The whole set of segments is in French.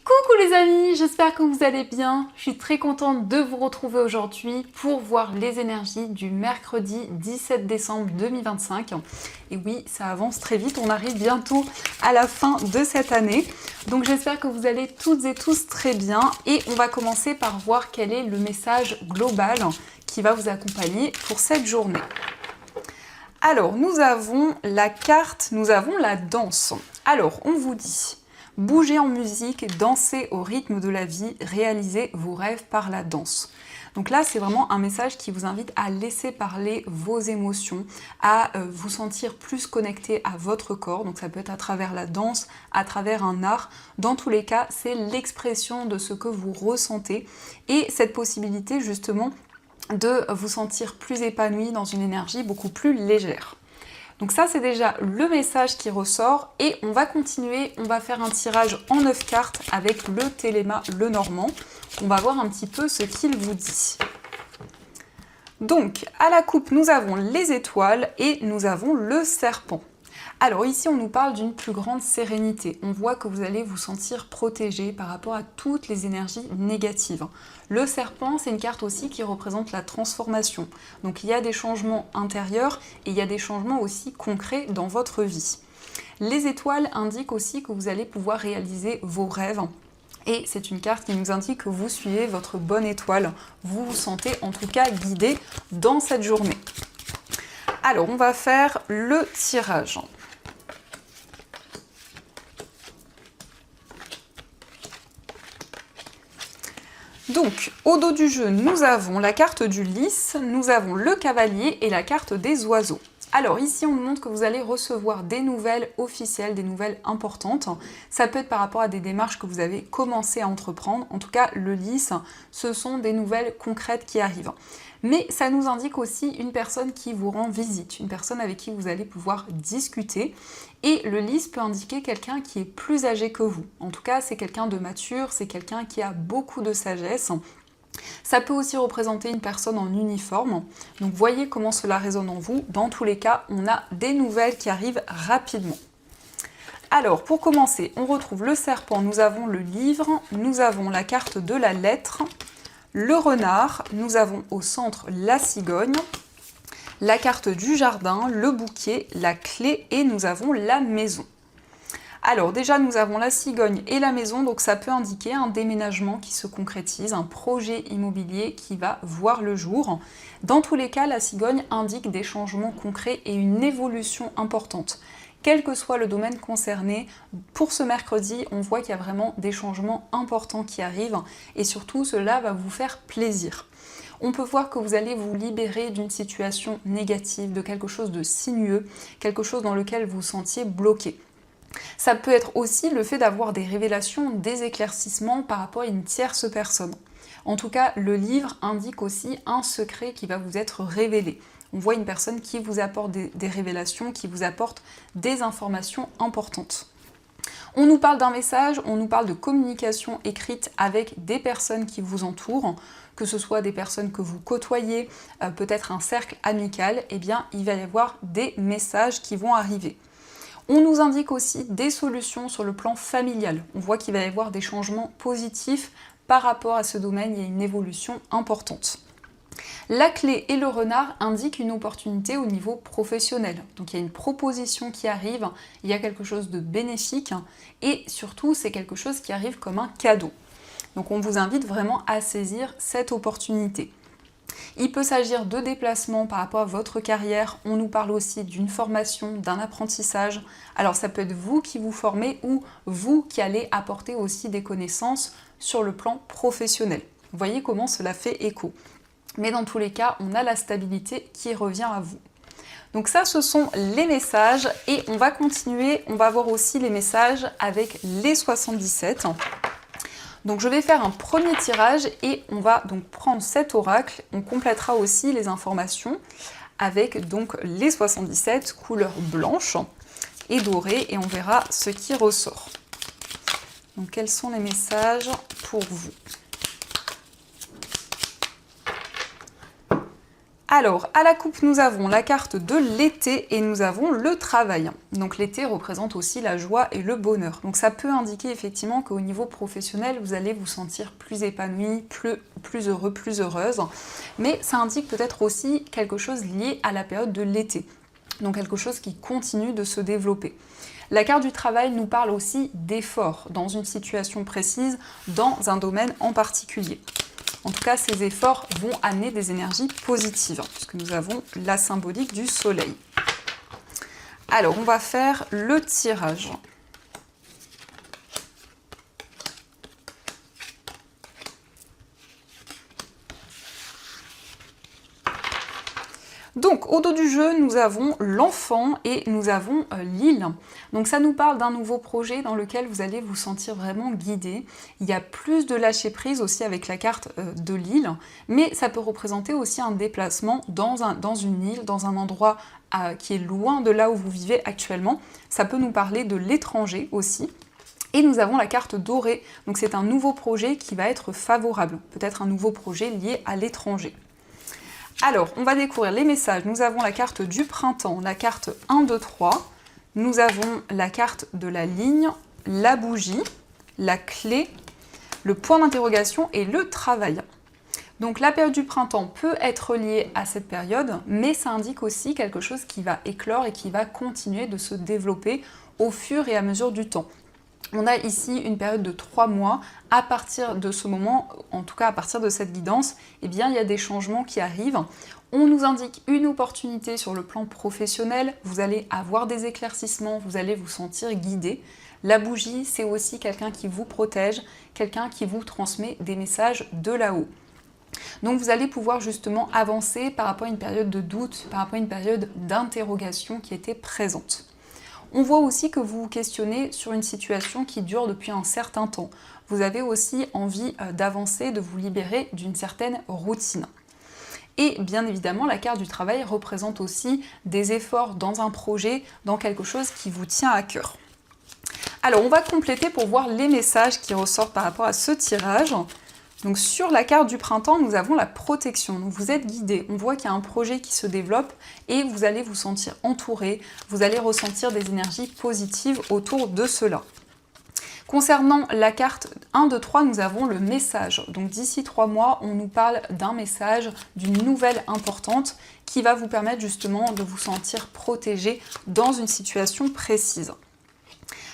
Coucou les amis, j'espère que vous allez bien. Je suis très contente de vous retrouver aujourd'hui pour voir les énergies du mercredi 17 décembre 2025. Et oui, ça avance très vite, on arrive bientôt à la fin de cette année. Donc j'espère que vous allez toutes et tous très bien. Et on va commencer par voir quel est le message global qui va vous accompagner pour cette journée. Alors, nous avons la carte, nous avons la danse. Alors, on vous dit... Bougez en musique, dansez au rythme de la vie, réalisez vos rêves par la danse. Donc là, c'est vraiment un message qui vous invite à laisser parler vos émotions, à vous sentir plus connecté à votre corps. Donc ça peut être à travers la danse, à travers un art. Dans tous les cas, c'est l'expression de ce que vous ressentez. Et cette possibilité justement de vous sentir plus épanoui dans une énergie beaucoup plus légère. Donc ça, c'est déjà le message qui ressort et on va continuer, on va faire un tirage en 9 cartes avec le Téléma Lenormand. On va voir un petit peu ce qu'il vous dit. Donc, à la coupe, nous avons les étoiles et nous avons le serpent. Alors ici, on nous parle d'une plus grande sérénité. On voit que vous allez vous sentir protégé par rapport à toutes les énergies négatives. Le serpent, c'est une carte aussi qui représente la transformation. Donc il y a des changements intérieurs et il y a des changements aussi concrets dans votre vie. Les étoiles indiquent aussi que vous allez pouvoir réaliser vos rêves. Et c'est une carte qui nous indique que vous suivez votre bonne étoile. Vous vous sentez en tout cas guidé dans cette journée. Alors, on va faire le tirage. Donc, au dos du jeu, nous avons la carte du lys, nous avons le cavalier et la carte des oiseaux. Alors ici, on nous montre que vous allez recevoir des nouvelles officielles, des nouvelles importantes. Ça peut être par rapport à des démarches que vous avez commencé à entreprendre. En tout cas, le lys, ce sont des nouvelles concrètes qui arrivent. Mais ça nous indique aussi une personne qui vous rend visite, une personne avec qui vous allez pouvoir discuter. Et le lys peut indiquer quelqu'un qui est plus âgé que vous. En tout cas, c'est quelqu'un de mature, c'est quelqu'un qui a beaucoup de sagesse. Ça peut aussi représenter une personne en uniforme. Donc voyez comment cela résonne en vous. Dans tous les cas, on a des nouvelles qui arrivent rapidement. Alors, pour commencer, on retrouve le serpent, nous avons le livre, nous avons la carte de la lettre, le renard, nous avons au centre la cigogne, la carte du jardin, le bouquet, la clé et nous avons la maison. Alors déjà, nous avons la cigogne et la maison, donc ça peut indiquer un déménagement qui se concrétise, un projet immobilier qui va voir le jour. Dans tous les cas, la cigogne indique des changements concrets et une évolution importante. Quel que soit le domaine concerné, pour ce mercredi, on voit qu'il y a vraiment des changements importants qui arrivent et surtout, cela va vous faire plaisir. On peut voir que vous allez vous libérer d'une situation négative, de quelque chose de sinueux, quelque chose dans lequel vous vous sentiez bloqué. Ça peut être aussi le fait d'avoir des révélations, des éclaircissements par rapport à une tierce personne. En tout cas, le livre indique aussi un secret qui va vous être révélé. On voit une personne qui vous apporte des révélations, qui vous apporte des informations importantes. On nous parle d'un message, on nous parle de communication écrite avec des personnes qui vous entourent, que ce soit des personnes que vous côtoyez, peut-être un cercle amical, eh bien il va y avoir des messages qui vont arriver. On nous indique aussi des solutions sur le plan familial. On voit qu'il va y avoir des changements positifs par rapport à ce domaine, il y a une évolution importante. La clé et le renard indiquent une opportunité au niveau professionnel. Donc il y a une proposition qui arrive, il y a quelque chose de bénéfique et surtout c'est quelque chose qui arrive comme un cadeau. Donc on vous invite vraiment à saisir cette opportunité. Il peut s'agir de déplacements par rapport à votre carrière, on nous parle aussi d'une formation, d'un apprentissage. Alors ça peut être vous qui vous formez ou vous qui allez apporter aussi des connaissances sur le plan professionnel. Vous voyez comment cela fait écho. Mais dans tous les cas, on a la stabilité qui revient à vous. Donc ça, ce sont les messages et on va continuer, on va voir aussi les messages avec les 77. Donc je vais faire un premier tirage et on va donc prendre cet oracle, on complétera aussi les informations avec donc les 77 couleurs blanche et dorée et on verra ce qui ressort. Donc quels sont les messages pour vous ? Alors, à la coupe, nous avons la carte de l'été et nous avons le travail. Donc l'été représente aussi la joie et le bonheur. Donc ça peut indiquer effectivement qu'au niveau professionnel, vous allez vous sentir plus épanoui, plus heureux, plus heureuse. Mais ça indique peut-être aussi quelque chose lié à la période de l'été. Donc quelque chose qui continue de se développer. La carte du travail nous parle aussi d'efforts dans une situation précise, dans un domaine en particulier. En tout cas, ces efforts vont amener des énergies positives, puisque nous avons la symbolique du soleil. Alors, on va faire le tirage. Donc, au dos du jeu, nous avons l'enfant et nous avons l'île. Donc, ça nous parle d'un nouveau projet dans lequel vous allez vous sentir vraiment guidé. Il y a plus de lâcher prise aussi avec la carte de l'île, mais ça peut représenter aussi un déplacement dans une île, dans un endroit qui est loin de là où vous vivez actuellement. Ça peut nous parler de l'étranger aussi. Et nous avons la carte dorée, donc c'est un nouveau projet qui va être favorable, peut-être un nouveau projet lié à l'étranger. Alors, on va découvrir les messages. Nous avons la carte du printemps, la carte 1, 2, 3. Nous avons la carte de la ligne, la bougie, la clé, le point d'interrogation et le travail. Donc la période du printemps peut être liée à cette période, mais ça indique aussi quelque chose qui va éclore et qui va continuer de se développer au fur et à mesure du temps. On a ici une période de 3 mois. À partir de ce moment, en tout cas à partir de cette guidance, eh bien, il y a des changements qui arrivent. On nous indique une opportunité sur le plan professionnel. Vous allez avoir des éclaircissements, vous allez vous sentir guidé. La bougie, c'est aussi quelqu'un qui vous protège, quelqu'un qui vous transmet des messages de là-haut. Donc vous allez pouvoir justement avancer par rapport à une période de doute, par rapport à une période d'interrogation qui était présente. On voit aussi que vous vous questionnez sur une situation qui dure depuis un certain temps. Vous avez aussi envie d'avancer, de vous libérer d'une certaine routine. Et bien évidemment, la carte du travail représente aussi des efforts dans un projet, dans quelque chose qui vous tient à cœur. Alors, on va compléter pour voir les messages qui ressortent par rapport à ce tirage. Donc sur la carte du printemps, nous avons la protection. Donc vous êtes guidé, on voit qu'il y a un projet qui se développe et vous allez vous sentir entouré, vous allez ressentir des énergies positives autour de cela. Concernant la carte 1, 2, 3, nous avons le message. Donc d'ici 3 mois, on nous parle d'un message, d'une nouvelle importante qui va vous permettre justement de vous sentir protégé dans une situation précise.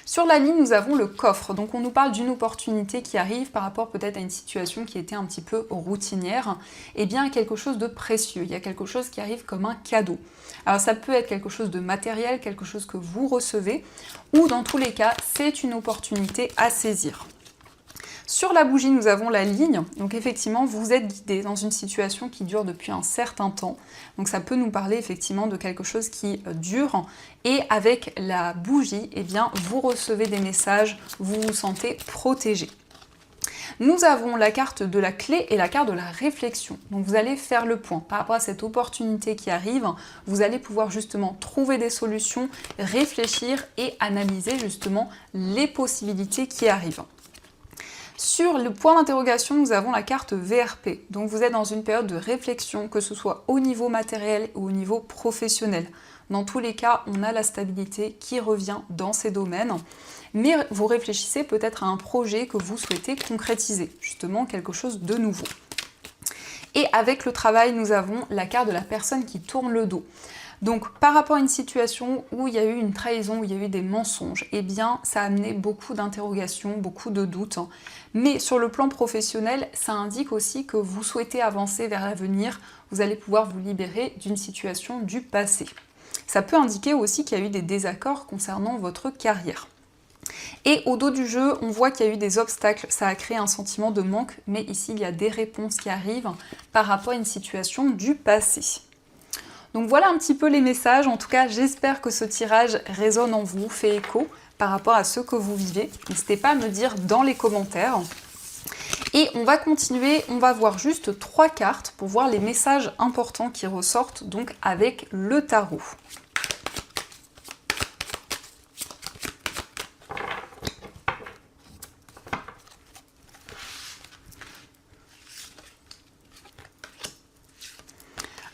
Sur la ligne, nous avons le coffre, donc on nous parle d'une opportunité qui arrive par rapport peut-être à une situation qui était un petit peu routinière, et bien à quelque chose de précieux, il y a quelque chose qui arrive comme un cadeau. Alors ça peut être quelque chose de matériel, quelque chose que vous recevez, ou dans tous les cas, c'est une opportunité à saisir. Sur la bougie, nous avons la ligne, donc effectivement, vous êtes guidé dans une situation qui dure depuis un certain temps. Donc ça peut nous parler effectivement de quelque chose qui dure. Et avec la bougie, eh bien, vous recevez des messages, vous vous sentez protégé. Nous avons la carte de la clé et la carte de la réflexion. Donc vous allez faire le point par rapport à cette opportunité qui arrive. Vous allez pouvoir justement trouver des solutions, réfléchir et analyser justement les possibilités qui arrivent. Sur le point d'interrogation, nous avons la carte VRP. Donc vous êtes dans une période de réflexion, que ce soit au niveau matériel ou au niveau professionnel. Dans tous les cas, on a la stabilité qui revient dans ces domaines. Mais vous réfléchissez peut-être à un projet que vous souhaitez concrétiser, justement quelque chose de nouveau. Et avec le travail, nous avons la carte de la personne qui tourne le dos. Donc par rapport à une situation où il y a eu une trahison, où il y a eu des mensonges, eh bien ça a amené beaucoup d'interrogations, beaucoup de doutes. Mais sur le plan professionnel, ça indique aussi que vous souhaitez avancer vers l'avenir, vous allez pouvoir vous libérer d'une situation du passé. Ça peut indiquer aussi qu'il y a eu des désaccords concernant votre carrière. Et au dos du jeu, on voit qu'il y a eu des obstacles, ça a créé un sentiment de manque, mais ici il y a des réponses qui arrivent par rapport à une situation du passé. Donc voilà un petit peu les messages, en tout cas j'espère que ce tirage résonne en vous, fait écho par rapport à ce que vous vivez. N'hésitez pas à me dire dans les commentaires. Et on va continuer, on va voir juste 3 cartes pour voir les messages importants qui ressortent donc avec le tarot.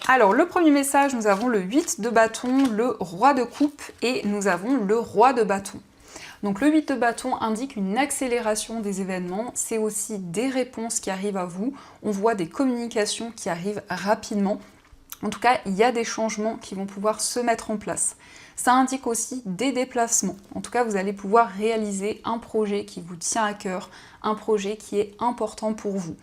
Alors, le premier message, nous avons le 8 de bâton, le roi de coupe et nous avons le roi de bâton. Donc le 8 de bâton indique une accélération des événements, c'est aussi des réponses qui arrivent à vous, on voit des communications qui arrivent rapidement. En tout cas, il y a des changements qui vont pouvoir se mettre en place. Ça indique aussi des déplacements. En tout cas, vous allez pouvoir réaliser un projet qui vous tient à cœur, un projet qui est important pour vous.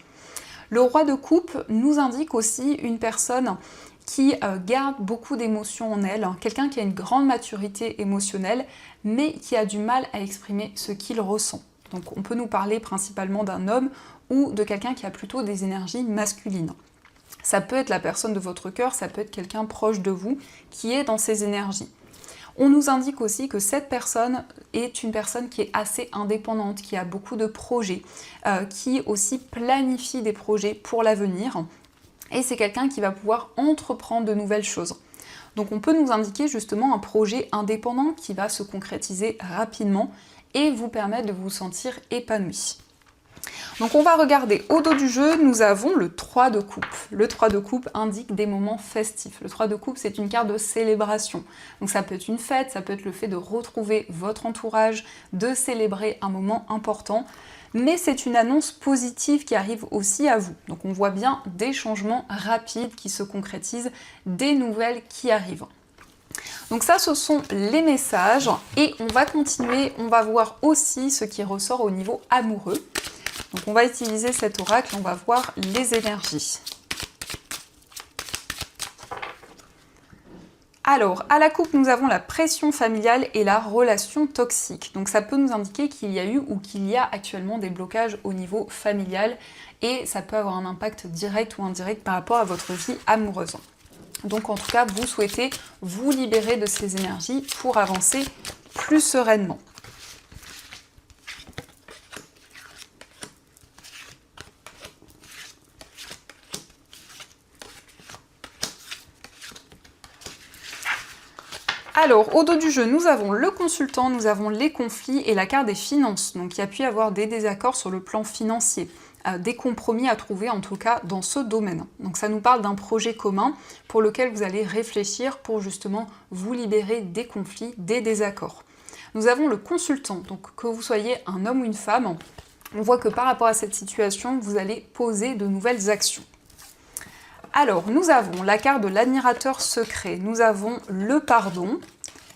Le roi de coupe nous indique aussi une personne qui garde beaucoup d'émotions en elle, quelqu'un qui a une grande maturité émotionnelle, mais qui a du mal à exprimer ce qu'il ressent. Donc on peut nous parler principalement d'un homme ou de quelqu'un qui a plutôt des énergies masculines. Ça peut être la personne de votre cœur, ça peut être quelqu'un proche de vous qui est dans ces énergies. On nous indique aussi que cette personne est une personne qui est assez indépendante, qui a beaucoup de projets, qui aussi planifie des projets pour l'avenir. Et c'est quelqu'un qui va pouvoir entreprendre de nouvelles choses. Donc on peut nous indiquer justement un projet indépendant qui va se concrétiser rapidement et vous permettre de vous sentir épanoui. Donc on va regarder au dos du jeu, nous avons le 3 de coupe. Le 3 de coupe indique des moments festifs. Le 3 de coupe, c'est une carte de célébration. Donc ça peut être une fête, ça peut être le fait de retrouver votre entourage, de célébrer un moment important. Mais c'est une annonce positive qui arrive aussi à vous. Donc on voit bien des changements rapides qui se concrétisent, des nouvelles qui arrivent. Donc ça, ce sont les messages. Et on va continuer, on va voir aussi ce qui ressort au niveau amoureux. Donc on va utiliser cet oracle, on va voir les énergies. Alors, à la coupe, nous avons la pression familiale et la relation toxique. Donc ça peut nous indiquer qu'il y a eu ou qu'il y a actuellement des blocages au niveau familial et ça peut avoir un impact direct ou indirect par rapport à votre vie amoureuse. Donc en tout cas, vous souhaitez vous libérer de ces énergies pour avancer plus sereinement. Alors, au dos du jeu, nous avons le consultant, nous avons les conflits et la carte des finances. Donc, il y a pu y avoir des désaccords sur le plan financier, des compromis à trouver en tout cas dans ce domaine. Donc, ça nous parle d'un projet commun pour lequel vous allez réfléchir pour justement vous libérer des conflits, des désaccords. Nous avons le consultant, donc que vous soyez un homme ou une femme, on voit que par rapport à cette situation, vous allez poser de nouvelles actions. Alors, nous avons la carte de l'admirateur secret, nous avons le pardon,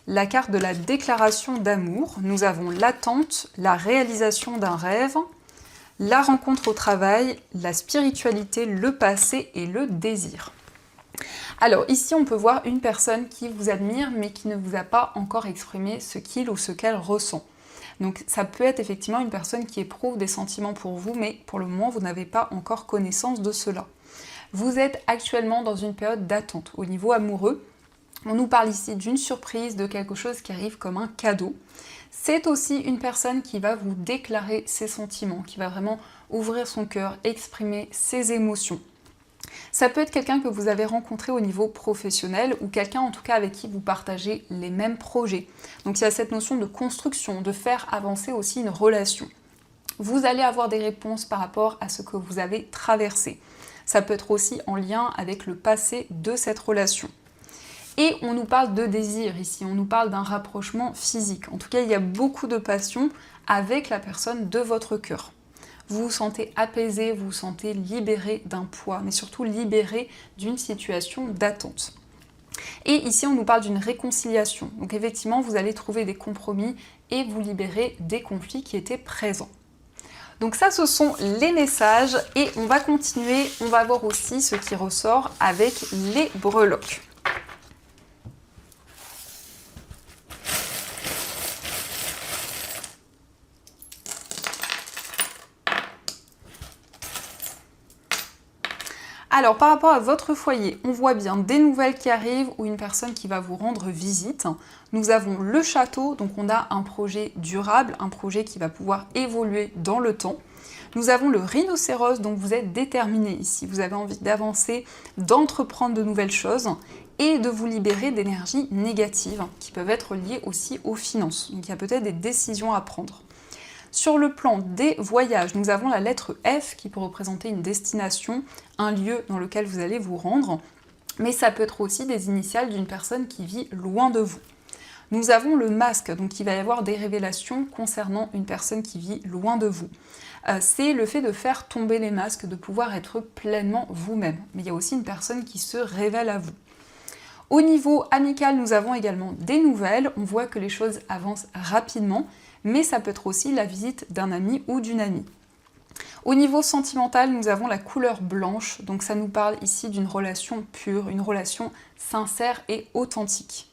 la carte de la déclaration d'amour, nous avons l'attente, la réalisation d'un rêve, la rencontre au travail, la spiritualité, le passé et le désir. Alors ici, on peut voir une personne qui vous admire mais qui ne vous a pas encore exprimé ce qu'il ou ce qu'elle ressent. Donc ça peut être effectivement une personne qui éprouve des sentiments pour vous, mais pour le moment, vous n'avez pas encore connaissance de cela. Vous êtes actuellement dans une période d'attente au niveau amoureux. On nous parle ici d'une surprise, de quelque chose qui arrive comme un cadeau. C'est aussi une personne qui va vous déclarer ses sentiments, qui va vraiment ouvrir son cœur, exprimer ses émotions. Ça peut être quelqu'un que vous avez rencontré au niveau professionnel ou quelqu'un en tout cas avec qui vous partagez les mêmes projets. Donc il y a cette notion de construction, de faire avancer aussi une relation. Vous allez avoir des réponses par rapport à ce que vous avez traversé. Ça peut être aussi en lien avec le passé de cette relation. Et on nous parle de désir ici, on nous parle d'un rapprochement physique. En tout cas, il y a beaucoup de passion avec la personne de votre cœur. Vous vous sentez apaisé, vous vous sentez libéré d'un poids, mais surtout libéré d'une situation d'attente. Et ici, on nous parle d'une réconciliation. Donc effectivement, vous allez trouver des compromis et vous libérer des conflits qui étaient présents. Donc ça, ce sont les messages et on va continuer, on va voir aussi ce qui ressort avec les breloques. Alors par rapport à votre foyer, on voit bien des nouvelles qui arrivent ou une personne qui va vous rendre visite. Nous avons le château, donc on a un projet durable, un projet qui va pouvoir évoluer dans le temps. Nous avons le rhinocéros, donc vous êtes déterminé ici. Vous avez envie d'avancer, d'entreprendre de nouvelles choses et de vous libérer d'énergies négatives qui peuvent être liées aussi aux finances. Donc il y a peut-être des décisions à prendre. Sur le plan des voyages, nous avons la lettre F qui peut représenter une destination, un lieu dans lequel vous allez vous rendre. mais ça peut être aussi des initiales d'une personne qui vit loin de vous. Nous avons le masque, donc il va y avoir des révélations concernant une personne qui vit loin de vous. C'est le fait de faire tomber les masques, de pouvoir être pleinement vous-même. Mais il y a aussi une personne qui se révèle à vous. Au niveau amical, nous avons également des nouvelles. On voit que les choses avancent rapidement, mais ça peut être aussi la visite d'un ami ou d'une amie. Au niveau sentimental, nous avons la couleur blanche, donc ça nous parle ici d'une relation pure, une relation sincère et authentique.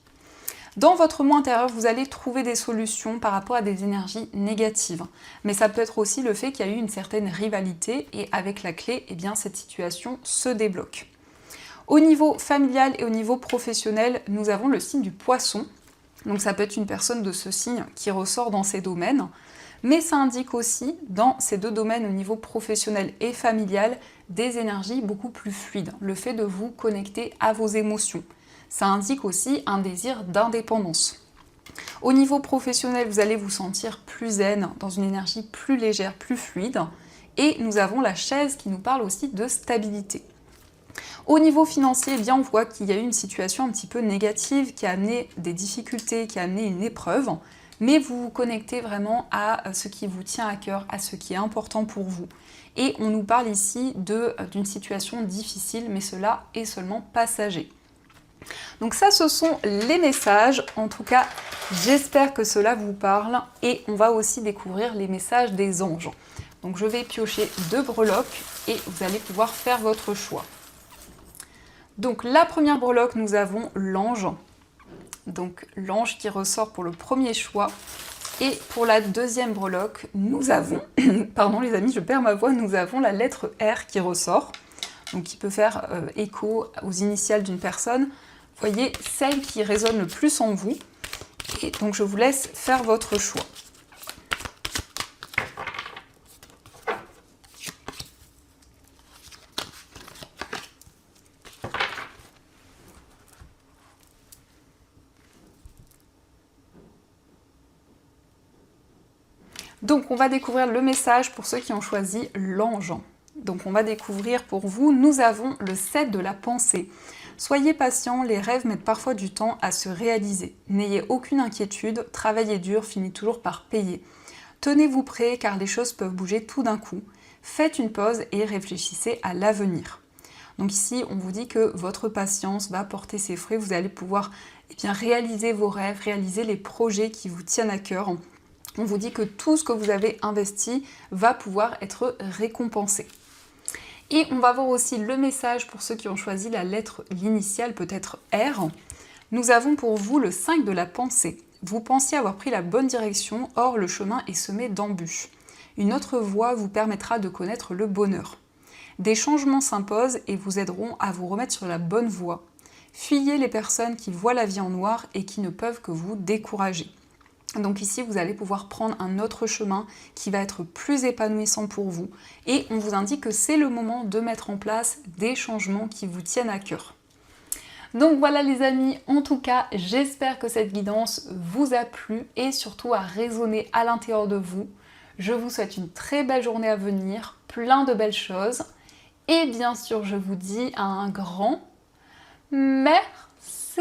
Dans votre moi intérieur, vous allez trouver des solutions par rapport à des énergies négatives. Mais ça peut être aussi le fait qu'il y a eu une certaine rivalité et avec la clé, eh bien, cette situation se débloque. Au niveau familial et au niveau professionnel, nous avons le signe du poisson. Donc ça peut être une personne de ce signe qui ressort dans ces domaines. Mais ça indique aussi, dans ces deux domaines au niveau professionnel et familial, des énergies beaucoup plus fluides. Le fait de vous connecter à vos émotions. Ça indique aussi un désir d'indépendance. Au niveau professionnel, vous allez vous sentir plus zen, dans une énergie plus légère, plus fluide. Et nous avons la chaise qui nous parle aussi de stabilité. Au niveau financier, eh bien, on voit qu'il y a eu une situation un petit peu négative qui a amené des difficultés, qui a amené une épreuve, mais vous vous connectez vraiment à ce qui vous tient à cœur, à ce qui est important pour vous. Et on nous parle ici d'une situation difficile, mais cela est seulement passager. Donc ça, ce sont les messages. En tout cas, j'espère que cela vous parle. Et on va aussi découvrir les messages des anges. Donc je vais piocher 2 breloques et vous allez pouvoir faire votre choix. Donc la première breloque, nous avons l'ange. Donc l'ange qui ressort pour le premier choix. Et pour la deuxième breloque, nous avons, pardon les amis, je perds ma voix, nous avons la lettre R qui ressort. Donc qui peut faire écho aux initiales d'une personne. Voyez, celle qui résonne le plus en vous. Et donc je vous laisse faire votre choix. Donc on va découvrir le message pour ceux qui ont choisi l'ange. Donc on va découvrir pour vous, nous avons le 7 de la pensée. Soyez patient, les rêves mettent parfois du temps à se réaliser. N'ayez aucune inquiétude, travailler dur finit toujours par payer. Tenez-vous prêt car les choses peuvent bouger tout d'un coup. Faites une pause et réfléchissez à l'avenir. Donc ici, on vous dit que votre patience va porter ses fruits. Vous allez pouvoir réaliser vos rêves, réaliser les projets qui vous tiennent à cœur. On vous dit que tout ce que vous avez investi va pouvoir être récompensé. Et on va voir aussi le message pour ceux qui ont choisi la lettre, l'initiale, peut-être R. Nous avons pour vous le 5 de la pensée. Vous pensiez avoir pris la bonne direction, or le chemin est semé d'embûches. Une autre voie vous permettra de connaître le bonheur. Des changements s'imposent et vous aideront à vous remettre sur la bonne voie. Fuyez les personnes qui voient la vie en noir et qui ne peuvent que vous décourager. Donc ici, vous allez pouvoir prendre un autre chemin qui va être plus épanouissant pour vous. Et on vous indique que c'est le moment de mettre en place des changements qui vous tiennent à cœur. Donc voilà les amis, en tout cas, j'espère que cette guidance vous a plu et surtout a résonné à l'intérieur de vous. Je vous souhaite une très belle journée à venir, plein de belles choses. Et bien sûr, je vous dis un grand merci.